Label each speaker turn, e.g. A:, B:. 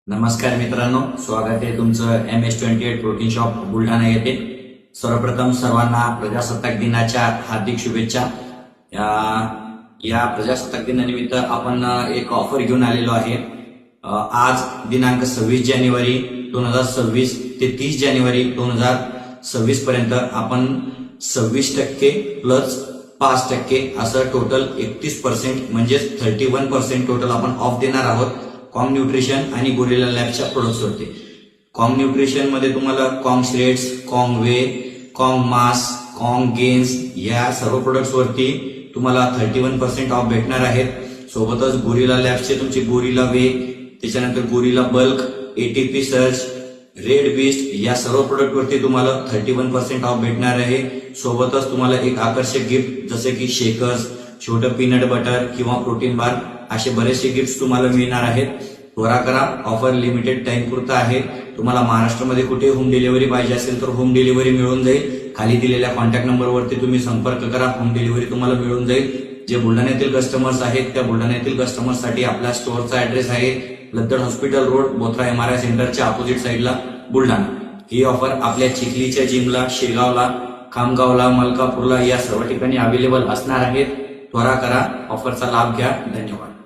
A: नमस्कार मित्रांनो, स्वागत आहे तुमचं MS28 प्रोटीन शॉप बुलढाणा येथे। सर्वप्रथम सर्वांना प्रजासत्ताक दिनाच्या हार्दिक शुभेच्छा। या प्रजासत्ताक दिनानिमित्त आपण एक ऑफर घेऊन आलेलो आहे। आज दिनांक 26 जानेवारी 2026 ते 30 जानेवारी 2026 पर्यंत आपण 26% प्लस 5% असं टोटल 31% म्हणजे 31% टोटल आपण ऑफ देणार आहोत कॉम न्यूट्रिशन आणि गोरिल्ला लॅबच्या प्रोडक्ट्स वरती। कॉम न्यूट्रिशन मध्ये तुम्हाला कॉम श्रेड्स, कॉम वे, कॉम मास, कॉम गेन्स या सर्व प्रोडक्ट्स वरती तुम्हाला 31% ऑफ भेटणार आहेत। सोबतच गोरिल्ला लॅबचे तुमचे गोरिल्ला वे, त्याच्यानंतर gorilla bulk, ATP surge, red beast या सर्व प्रोडक्ट वरती तुम्हाला 31% ऑफ भेटणार आहे। सोबतच तुम्हाला एक आकर्षक गिफ्ट जसे की शेकर्स, छोटं पीनट बटर किंवा प्रोटीन बार असे बरेचसे गिफ्ट्स तुम्हाला मिळणार आहेत। त्वरा करा, ऑफर लिमिटेड टाइम पुरता आहे। तुम्हाला महाराष्ट्रामध्ये कुठे होम डिलिव्हरी पाहिजे असेल तर होम डिलिव्हरी मिळून जाईल। खाली दिलेल्या कॉन्टॅक्ट नंबरवरती तुम्ही संपर्क करा, होम डिलिव्हरी तुम्हाला मिळून जाईल। जे बुलढाण्यातील कस्टमर्स आहेत त्या बुलढाण्यातील कस्टमर्ससाठी आपल्या स्टोअरचा ऍड्रेस आहे Laddad hospital road, Bothra MRI सेंटरच्या अपोजिट साइडला बुलढाणा। ही ऑफर आपल्या चिखलीच्या जिमला, शेगावला, खामगावला, मलकापूरला या सर्व ठिकाणी अवेलेबल असणार आहे। त्वरा करा, ऑफरचा लाभ घ्या। धन्यवाद।